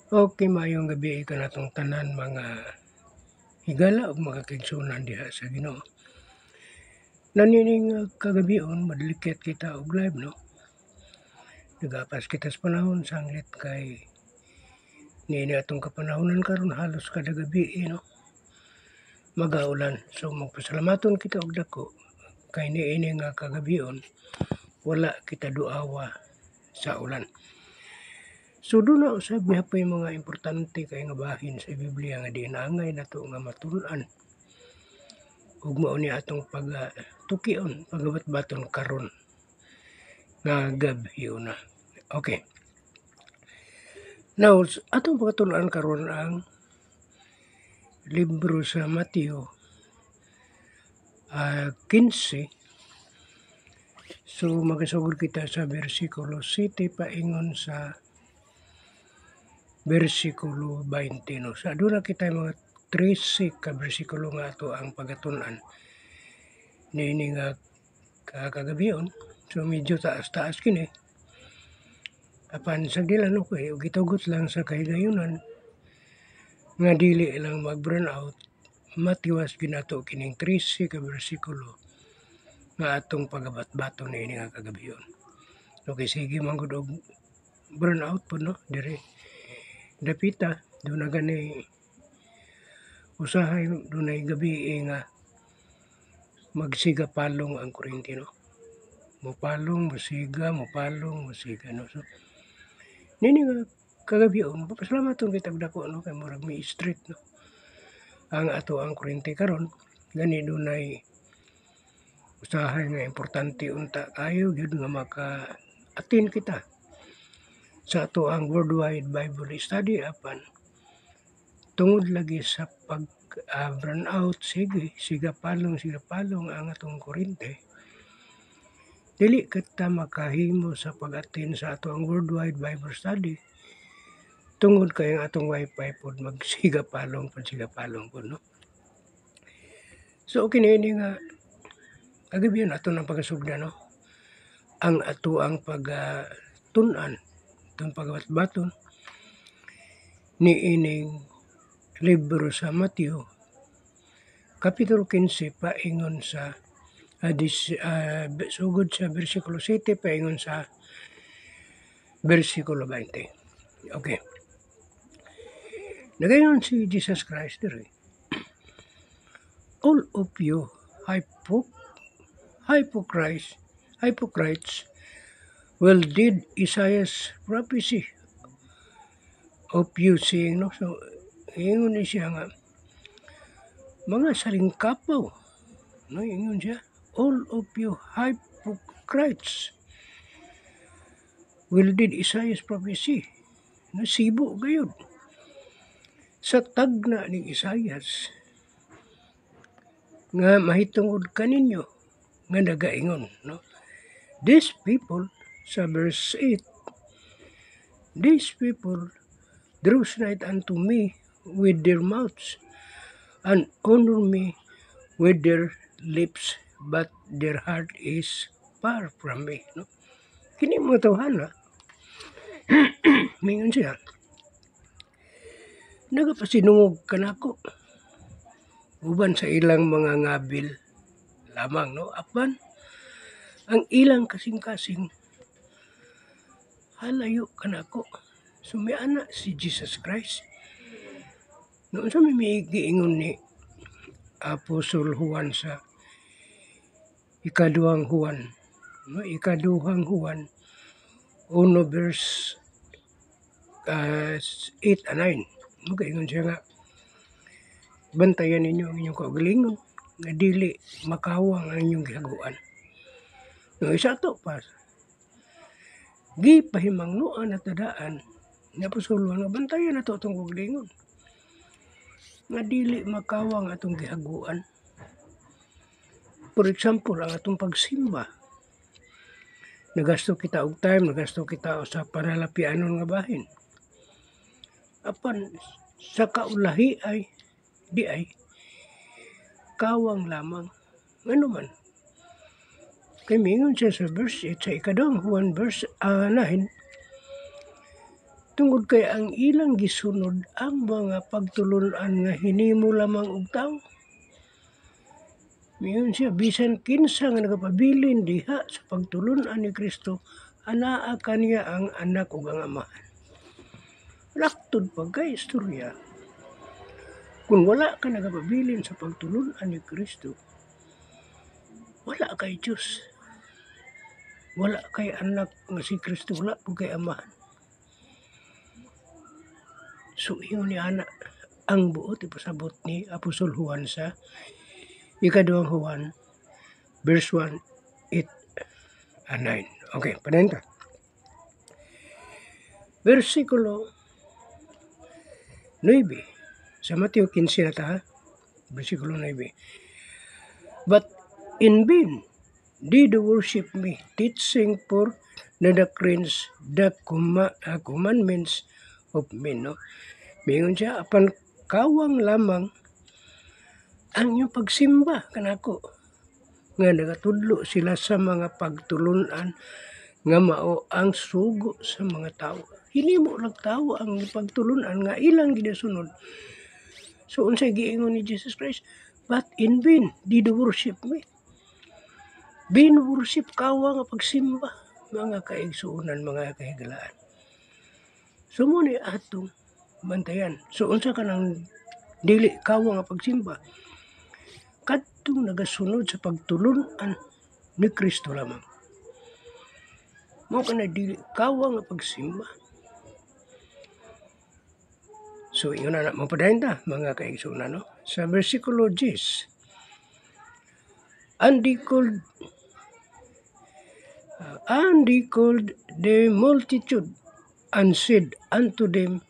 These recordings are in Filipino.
Okay, maayong gabi kanatong tanan mga higala ug mga kaigsunan diha sa Ginoo. Nanining kagabihon madlikit kita og live no. Nagapas kita sa panahon sanglit kay niini atong kapanahonan karon halos kada gabi no. Magaulan. So magpasalamaton kita og dako kay niini nga kagabihon wala kita duawa sa ulan. So doon na usab mihapay mga importante kay nga bahin sa Biblia nga dinangay nato nga matun-an ug mao ni atong tukion pagabat-baton karon nga gabi na. Okay. Now, atong pagtun-an karon ang libro sa Mateo 15. So magasugod kita sa bersikulo 7 paingon sa bersikulo 20 no. Sa aduna kita mga 13 ka bersikulo nga ato ang pagatun-an niini nga kagabihon. So medyo taas-taas kini. Apan sa dilan ko ug gitugot lang sa kahigayunan nga dili lang mag-burn out, matiwas ginato kining 13 ka bersikulo nga atong pagabat-bato niini nga kagabihon. Okay, sige manggod og burn out po no dire. Dapita doon na gani usahay dunay gabi nga magsiga palong ang kuryente no. Mopalong, masiga, mopalong, masiga no. So nini nga kagabihon papasalamaton kita dako no kay murag may street no. Ang ato ang kuryente karon gani dunay usahay nga importante unta kayo gyud nga maka-attend kita sa ato ang Worldwide Bible Study apan tungod lagi sa pag burn out sige siga palong ang atong kuryente dili kita makahimo sa pag-attend sa ato ang Worldwide Bible Study tungod kay ang atong wifi pod magsiga palong pod no. So okay niini nga kagabihan ato nang pagasugda no ang ato ang pagtun-an itong pagabat-baton niining libro sa Mateo kapitulo 15 paingon sa sugod sa bersikulo 7 paingon sa bersikulo 20. Okay. Nagayon si Jesus Christ dire. All of you hypocrites well did Isaiah's prophecy of you saying no. So ingon ni siya nga mga salingkapaw no ingon siya all of you hypocrites well did Isaiah's prophecy no sibo gayud sa tagna ni Isaias nga mahitungod kaninyo nga nagaingon no. These people sa verse 8, these people draw nigh unto me with their mouths and honor me with their lips, but their heart is far from me. No? Kini mga tawhana, mingon siya, nagapasinungog kanako, uban sa ilang mga ngabil lamang, no? Apan, ang ilang kasing-kasing halayo kanako. So may anak si Jesus Christ. Noon sa may giingon ni Apostol Juan sa ikaduhang Juan 1 verse 8 and 9. Magaingon siya nga bantayan ninyo ang inyong kaugalingon nga dili makawang ang inyong gihaguan. No, isa to pa. Gipahimangnuan at tadaan nga pasuluhan nga bantayan na to itong kaugalingon nga dili makawang atong gihaguan. For example, ang atong pagsimba. Nagasto kita og time, nagasto kita sa panalapianon nga bahin. Apan sa kaulahi ay di ay kawang lamang. Ano man? Kay mingon siya sa verse 8 sa ikaduhang Juan verse 9, Tungod kay ang ilang gisunod ang mga pagtulon-an nga hinimo lamang og tawo. Miyon siya, bisan kinsa nga nagapabilin diha sa pagtulon-an ni Kristo, anaa kaniya ang anak ug ang amahan. Laktod pa kay istorya. Kung wala ka nagapabilin sa pagtulon-an ni Kristo, wala kay Diyos. Wala kay anak nga si Kristo, wala po kay amahan. So, yun ni anak, ang buot ipasabot ni Apostol Juan sa ikaduhang Juan, verse 1, 8, and 9. Okay, panenta. Versikulo 9. Sa Mateo 15 na ta, versikulo 9. But in vain did worship me, teaching for the doctrines, the commandments of men. No? Mingon siya, apan kawang lamang ang iyong pagsimba kanako nga nagatudlo sila sa mga pagtulunan nga mao ang sugo sa mga tao. Hinimo lang tao ang pagtulunan nga ilang ginasunod. So unsay giingon ni Jesus Christ? But in vain did worship me. Vain worship kawa nga pagsimba, mga kaigsuunan, mga kahigalaan. So muna atong bantayan. So unsa ka nang dili kawa nga pagsimba? Kadtong nagasunod sa pagtulunan ni Kristo lamang. Mao ka na dili kawa nga pagsimba. So ingon na mapadayon ta mga kaigsuunan, no? Sa versikulo 10. And they called the multitude and said unto them,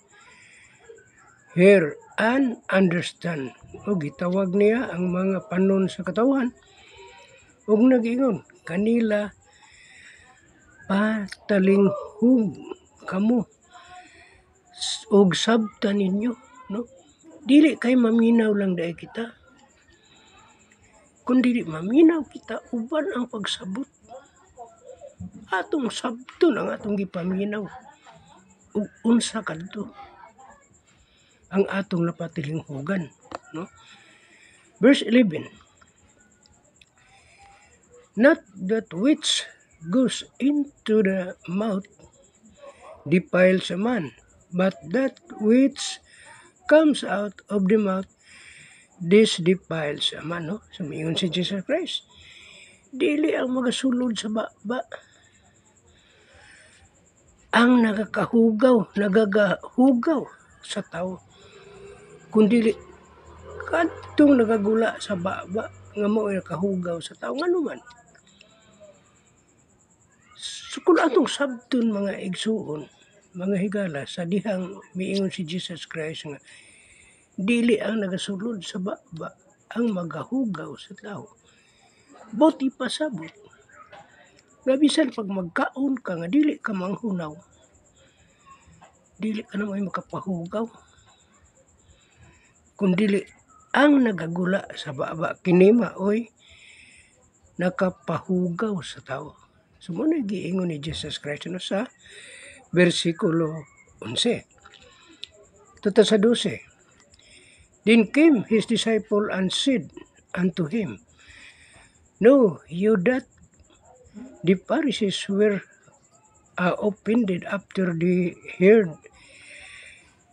hear and understand. O gitawag niya ang mga panon sa katawan. Og nag-ingon kanila, patalinghog kamo og sabtan ninyo, no? Dili kay maminaw lang dai kita. Kung dili maminaw kita, uban ang pagsabot. Atong sabton ang atong gipaminaw. Ug unsa kadto ang atong napatilinghogan, no? Verse 11. Not that which goes into the mouth defiles a man, but that which comes out of the mouth, this defiles a man, no? Sumingon si Jesus Christ. Dili ang magasulod sa baba ang nagagahugaw sa tao, kundi kadtong nagagula sa baba nga mao nakahugaw sa tao ngano man. So kung atong sabton mga igsuon, mga higala, sa dihang miingon si Jesus Christ nga dili ang nagasulod sa baba ang magahugaw sa tao, buti pasabot nga bisan pag magkaon ka nga dili ka manghunaw, dili ka na may makapahugaw, kung dili ang nagagula sa baba kini maoy nakapahugaw sa tao. So mo na giingon ni Jesus Christ no, sa versikulo 11. Tuta sa 12. Then came his disciple and said unto him, know you that the Pharisees were offended after they heard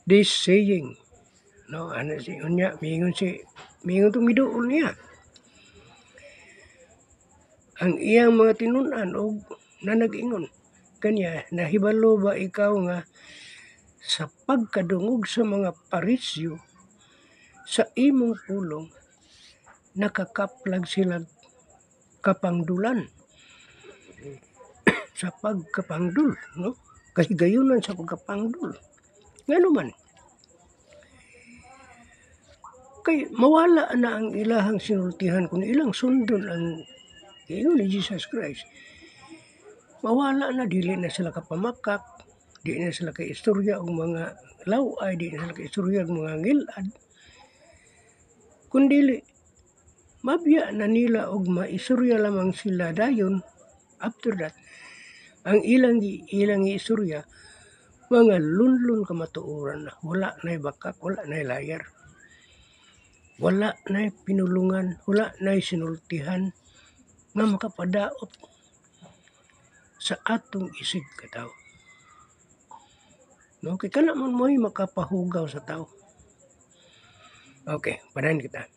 this saying. No, ano si unya, mingon tong miduol niya. Ang iyang mga tinunan og na nag-ingon kanya, nahibalo ba ikaw nga sa pagkadungog sa mga Parisyo sa imong pulong nakakaplag sila kapangdulan sa pagkapangdul, no? Kahigayunan sa pagkapangdul. Ngano man? Kay mawala na ang ilahang sinultihan kung ilang sundon ang ingon ni Jesus Christ. Mawala na, dili na sila kapamakak, dili na sila kay istorya og mga laway, dili na sila kay istorya og mga ngilad. Kundi mabya na nila og maistorya lamang sila dayon. After that, ang ilang istorya mga lunlun kamatuoran na wala na'y bakak, wala na'y layar, wala na'y pinulungan, wala na'y sinultihan nga makapadaot sa atong isig ka tao. No, kay kana man mo'y makapahugaw sa tao. Okay, padayon kita.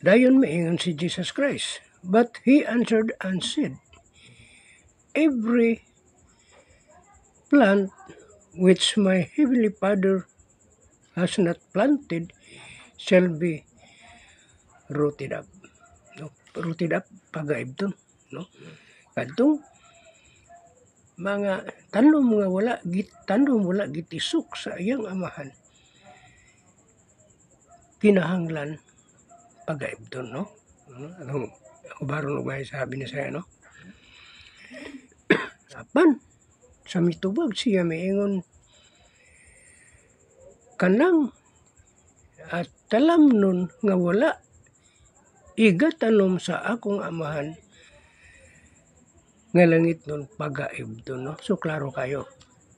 Dayon maingon si Jesus Christ, but he answered and said, every plant which my heavenly Father has not planted shall be rooted up. No, rooted up pagaibton, no. Kadtong mga tanom nga wala gitisok sa iyang amahan, kinahanglan pagaibton, no. Anong baron og may sabi ni saya, no. Apan sa mitubag siya maingon, kanang at talam nun nga wala igatanom sa akong amahan nga langit nun pagaibton, no. So klaro kayo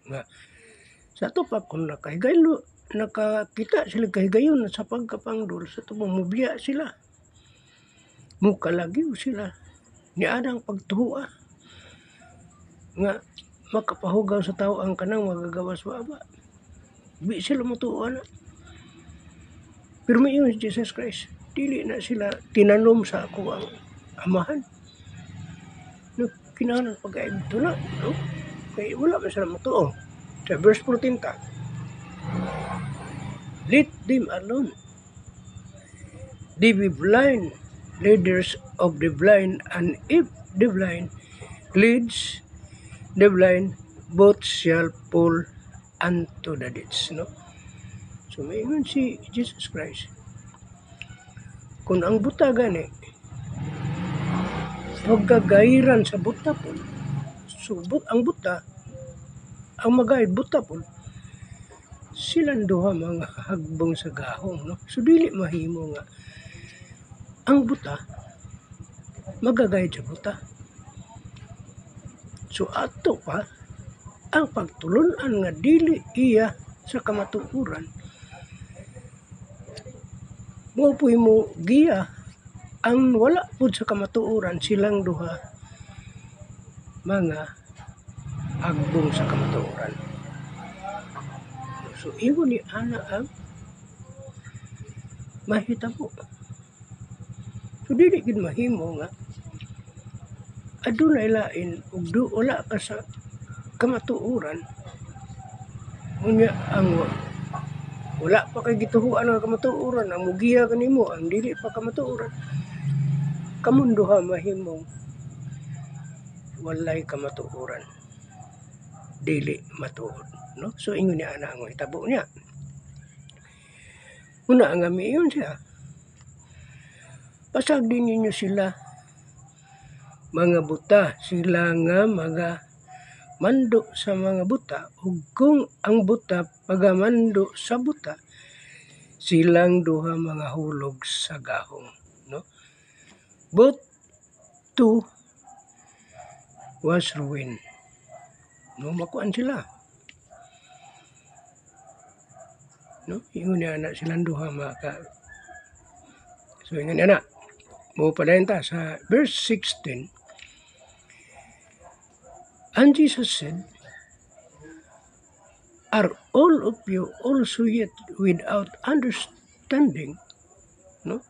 nga sa tupak kung nakakita sila kahigayon sa pagkapangdol sa tubong mubya sila, mukalagyo sila ni adang pagtuhua nga makapahugaw sa tao ang kanang magagawas baba, di sila mutuwa na. Pero may si Jesus Christ, dili na sila tinanom sa ako ang amahan. No, kinahanglan pag-aibto na, no? Kaya wala man sila matuo. Sa verse 14 ta, let them alone. They be blind leaders of the blind, and if the blind leads the blind, both shall fall unto the ditch, no? So maingon si Jesus Christ, kung ang buta gani magkagairan sa buta po, so ang buta, ang magayad buta po, silang duha mga hagbong sa gahong, no? So dili mahimo nga ang buta magagayad sa buta. So ato pa ang pagtulunan nga dili iya sa kamatuoran, mo puy mo giya ang wala pud sa kamatuoran, silang duha mga hagbong sa kamatuoran. So ingon ni ana ang mahitabo. So dili gid mahimo nga adunay lain ug wala ka sa kamatuoran, unya ang wala pa kay gituhuan nga kamatuoran, ang mugiya kanimo ang dili pa kamatuoran, kamunduha mahimong walay kamatuoran, dili matuod, no. So ingon ni ana ang hitabo niya. Una nga miingon siya, pasag din ninyo sila mga buta, sila nga mga mando sa mga buta, ug kung ang buta pagamando sa buta, silang duha mga hulog sa gahong, no. Both two was ruined, no, makuan sila, no. Ingon niya na silang duha maka. So ingon niya na mo padayon ta sa verse 16. And Jesus said, are all of you also yet without understanding, no.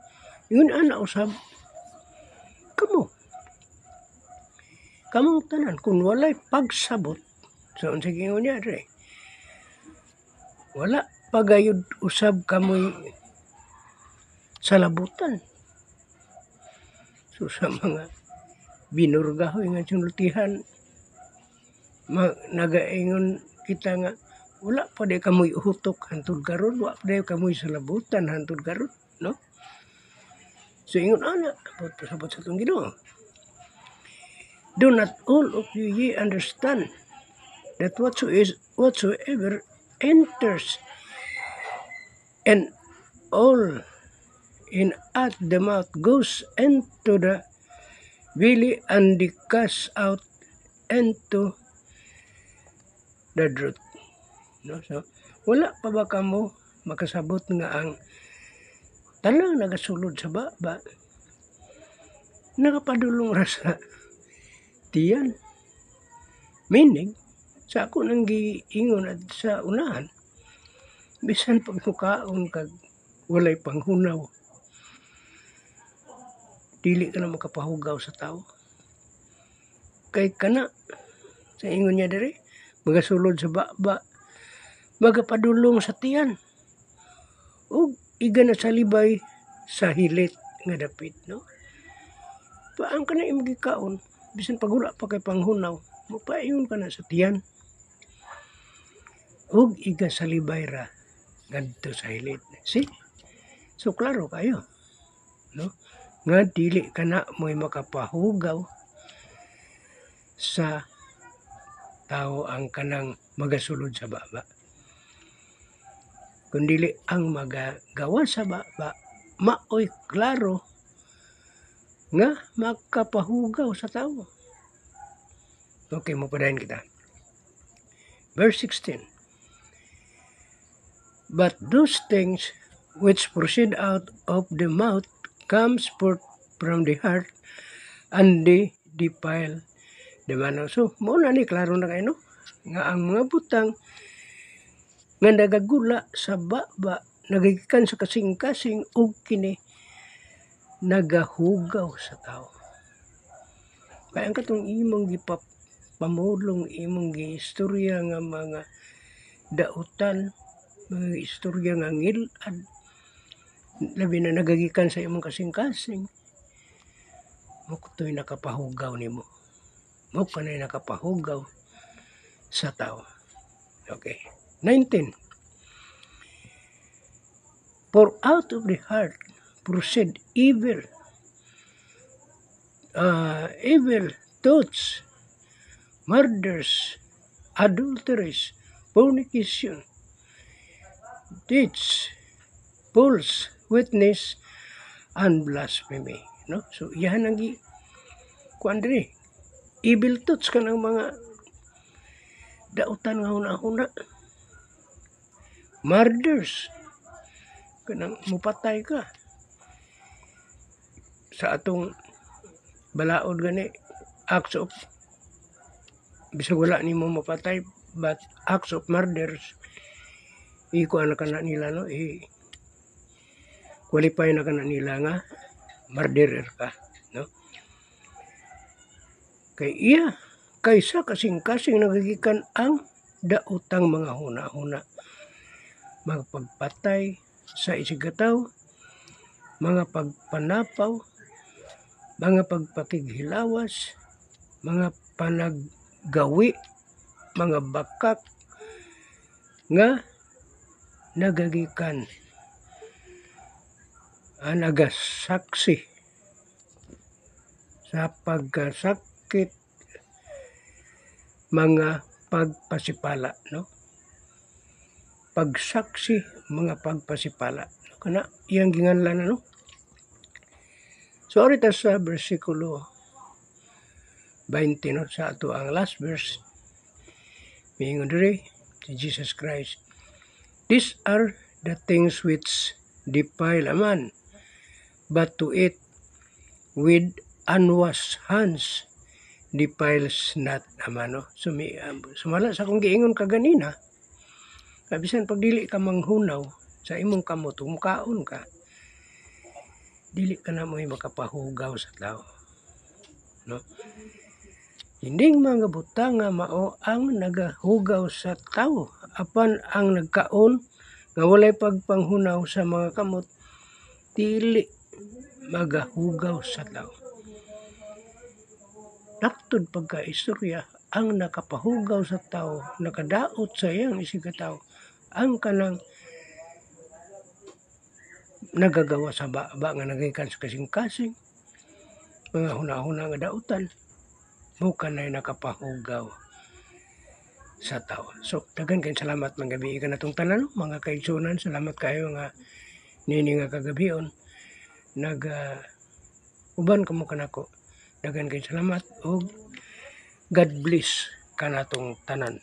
Ingon ana usab, kamong tanan kung walay pagsabot. So unsa gingon niya dre, wala pagayud usab kamoy salabutan. So sa mga binurgahoy nga sinultihan, nagaingon kita nga wala pa day kamoy uhutok hantud karon, wala pa day kamoy salabutan hantud karon, no. So ingon ana sabot sa tong Ginoo, do not all of you ye understand that whatsoever enters and all in at the mouth goes into the belly and the cast out into dadrot, no? So wala pa ba kamo makasabot nga ang tanang nagasulod sa baba nakapadulong ra sa tiyan? Meaning sa ako nang giingon at sa unahan, bisan pag mukaon kag walay panghunaw, dili ka na makapahugaw sa tao. Kay kana sa ingon niya diri, magasulod sa baba, magapadulong sa tiyan, ug iga na salibay sa hilit nga dapit, no? Paang ka na imong gikaon, bisan pag wala pa kay panghunaw, mapaingon ka na sa tiyan. Ug iga salibay ra ngadto sa hilit. See? So klaro kayo, no? Nga dili ka na mo'y makapahugaw sa tao ang kanang magasulod sa baba. Kundili ang magagawa sa baba, maoy klaro nga makapahugaw sa tao. Okay, mapadayon kita. Verse 16. But those things which proceed out of the mouth comes forth from the heart, and they defile the man. So, muna ni klaro na kayo, no? Nga ang mga butang nga nagagula sa baba, nagagikan sa kasing-kasing, ug kini nagahugaw sa tao. Kaya ang katong imong gipamulong, imong giistorya nga mga dautan, mga istorya nga ngilad, labi na nagagikan sa imong kasing-kasing, mo kuto'y nakapahugaw nimo. Mo kanay nakapahugaw sa tao. Okay. 19. For out of the heart proceed evil thoughts, murders, adulteries, fornication, deeds, false witness, and blasphemy. No? So, yan ang kuandri. Evil thoughts ka ng mga dautan nga huna-huna. Murders. Kanang mupatay ka. Sa atong balaod gani, acts of, bisag wala ni mo mapatay, but acts of murders, ikuha na ka na nila, no? Qualify na ka na nila nga murderer ka, no? Kay iya, kaysa kasing-kasing nagagikan ang daotang mga huna-huna. Mga pagpatay sa isigataw, mga pagpanapaw, mga pagpakighilawas, mga panaggawi, mga bakak, nga nagagikan, nagasaksi sa pagkasakit, mga pagpasipala, no? Pagsaksi, mga pagpasipala. Kana iyang ginganlan, no? So, orita sa versikulo 20, no? Sa ato ang last verse, mingon diri si Jesus Christ, these are the things which defile a man, but to eat with unwashed hands defiles not a man. No? So, sumala sa akong giingon kaganina, kabisan pag dili ka manghunaw sa imong kamot, mukaon ka, dili ka na mo'y makapahugaw sa tao. No? Hindi mga butang nga mao ang nagahugaw sa tao, apan ang nagkaon nga walay pagpanghunaw sa mga kamot, dili magahugaw sa tao. Naktod pagka-istorya, ang nakapahugaw sa tao, nakadaot sa iyang isigataw, ang kanang nagagawa sa baba nga nagikan sa kasing-kasing, mga huna-huna nga dautan, mo kanay nakapahugaw sa tao. So, dagan kayong salamat mga gabi ka na itong tanan, mga kaigsunan, salamat kayo nga nini nga kagabion, uban ka mo kanako, dagan kayong salamat, o God bless ka na itong tanan.